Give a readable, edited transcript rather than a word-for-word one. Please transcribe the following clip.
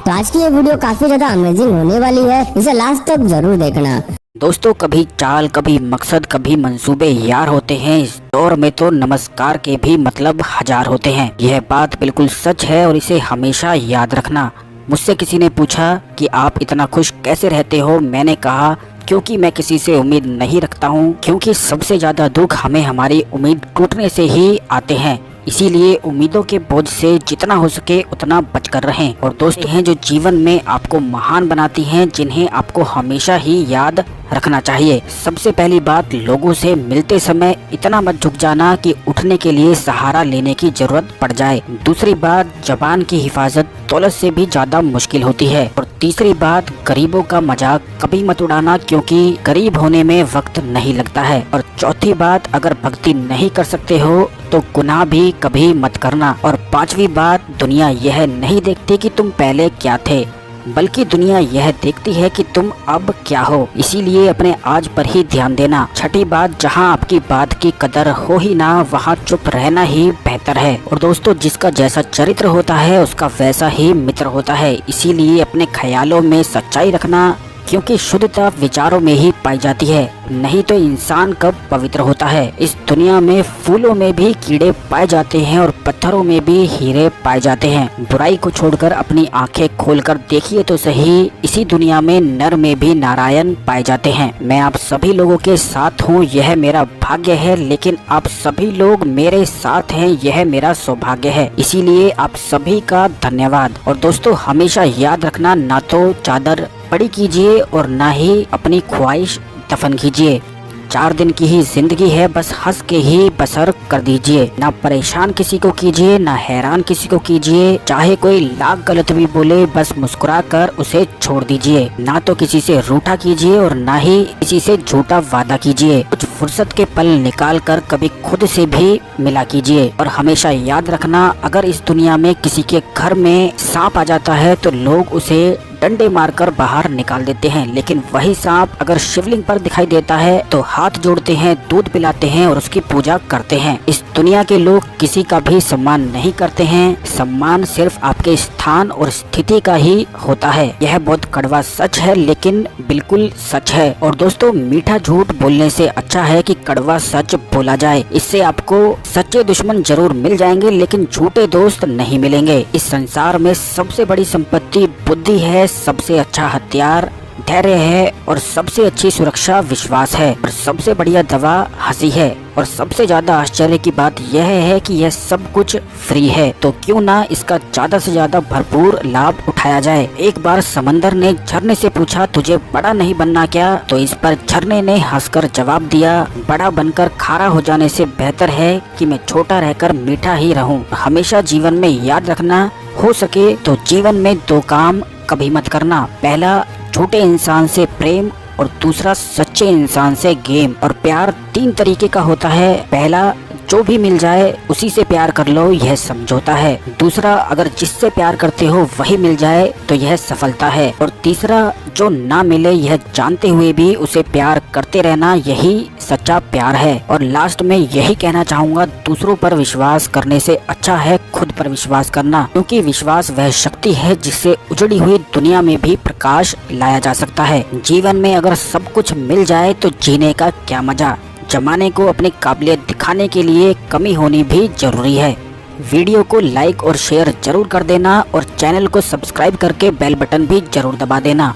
तो आज की ये वीडियो काफी ज्यादा अमेजिंग होने वाली है, इसे लास्ट तक जरूर देखना। दोस्तों, कभी चाल, कभी मकसद, कभी मंसूबे यार होते हैं। इस दौर में तो नमस्कार के भी मतलब हजार होते हैं। यह बात बिल्कुल सच है और इसे हमेशा याद रखना। मुझसे किसी ने पूछा कि आप इतना खुश कैसे रहते हो। मैंने कहा क्योंकि मैं किसी से उम्मीद नहीं रखता हूँ, क्योंकि सबसे ज्यादा दुख हमें हमारी उम्मीद टूटने से ही आते हैं। इसीलिए उम्मीदों के बोझ से जितना हो सके उतना बचकर रहें। और दोस्त हैं जो जीवन में आपको महान बनाती हैं, जिन्हें आपको हमेशा ही याद रखना चाहिए। सबसे पहली बात, लोगों से मिलते समय इतना मत झुक जाना कि उठने के लिए सहारा लेने की जरूरत पड़ जाए। दूसरी बात, जबान की हिफाजत दौलत से भी ज्यादा मुश्किल होती है। और तीसरी बात, गरीबों का मजाक कभी मत उड़ाना, क्योंकि गरीब होने में वक्त नहीं लगता है। और चौथी बात, अगर भक्ति नहीं कर सकते हो तो गुनाह भी कभी मत करना। और पांचवी बात, दुनिया यह नहीं देखती कि तुम पहले क्या थे, बल्कि दुनिया यह देखती है कि तुम अब क्या हो। इसीलिए अपने आज पर ही ध्यान देना। छठी बात, जहां आपकी बात की कदर हो ही ना, वहां चुप रहना ही बेहतर है। और दोस्तों, जिसका जैसा चरित्र होता है उसका वैसा ही मित्र होता है। इसीलिए अपने ख्यालों में सच्चाई रखना, क्योंकि शुद्धता विचारों में ही पाई जाती है, नहीं तो इंसान कब पवित्र होता है। इस दुनिया में फूलों में भी कीड़े पाए जाते हैं और पत्थरों में भी हीरे पाए जाते हैं। बुराई को छोड़कर अपनी आंखें खोलकर देखिए तो सही, इसी दुनिया में नर में भी नारायण पाए जाते हैं। मैं आप सभी लोगों के साथ हूँ, यह मेरा भाग्य है, लेकिन आप सभी लोग मेरे साथ हैं, यह मेरा सौभाग्य है। इसीलिए आप सभी का धन्यवाद। और दोस्तों, हमेशा याद रखना, ना तो चादर बड़ी कीजिए और ना ही अपनी ख्वाहिश दफन कीजिए। 4 दिन की ही जिंदगी है, बस हंस के ही बसर कर दीजिए। ना परेशान किसी को कीजिए, ना हैरान किसी को कीजिए। चाहे कोई लाख गलत भी बोले, बस मुस्कुरा कर उसे छोड़ दीजिए। ना तो किसी से रूठा कीजिए और ना ही किसी से झूठा वादा कीजिए। कुछ फुर्सत के पल निकाल कर कभी खुद से भी मिला कीजिए। और हमेशा याद रखना, अगर इस दुनिया में किसी के घर में सांप आ जाता है तो लोग उसे डंडे मारकर बाहर निकाल देते हैं, लेकिन वही सांप अगर शिवलिंग पर दिखाई देता है तो हाथ जोड़ते हैं, दूध पिलाते हैं और उसकी पूजा करते हैं। इस दुनिया के लोग किसी का भी सम्मान नहीं करते हैं। सम्मान सिर्फ आपके स्थान और स्थिति का ही होता है। यह बहुत कड़वा सच है, लेकिन बिल्कुल सच है। और दोस्तों, मीठा झूठ बोलने से अच्छा है कि कड़वा सच बोला जाए। इससे आपको सच्चे दुश्मन जरूर मिल जाएंगे, लेकिन झूठे दोस्त नहीं मिलेंगे। इस संसार में सबसे बड़ी संपत्ति बुद्धि है, सबसे अच्छा हथियार धैर्य है, और सबसे अच्छी सुरक्षा विश्वास है, और सबसे बढ़िया दवा हंसी है। और सबसे ज्यादा आश्चर्य की बात यह है कि यह सब कुछ फ्री है, तो क्यों ना इसका ज्यादा से ज्यादा भरपूर लाभ उठाया जाए। एक बार समंदर ने झरने से पूछा, तुझे बड़ा नहीं बनना क्या? तो इस पर झरने ने हंसकर जवाब दिया, बड़ा बनकर खारा हो जाने से बेहतर है कि मैं छोटा रहकर मीठा ही रहूं। हमेशा जीवन में याद रखना, हो सके तो जीवन में 2 काम कभी मत करना। पहला, झूठे इंसान से प्रेम, और दूसरा, सच्चे इंसान से गेम। और प्यार 3 तरीके का होता है। पहला, जो भी मिल जाए उसी से प्यार कर लो, यह समझौता है। दूसरा, अगर जिससे प्यार करते हो वही मिल जाए तो यह सफलता है। और तीसरा, जो ना मिले यह जानते हुए भी उसे प्यार करते रहना, यही सच्चा प्यार है। और लास्ट में यही कहना चाहूँगा, दूसरों पर विश्वास करने से अच्छा है खुद पर विश्वास करना, क्योंकि विश्वास वह शक्ति है जिससे उजड़ी हुई दुनिया में भी प्रकाश लाया जा सकता है। जीवन में अगर सब कुछ मिल जाए तो जीने का क्या मजा। जमाने को अपनी काबिलियत दिखाने के लिए कमी होनी भी जरूरी है। वीडियो को लाइक और शेयर जरूर कर देना, और चैनल को सब्सक्राइब करके बेल बटन भी जरूर दबा देना।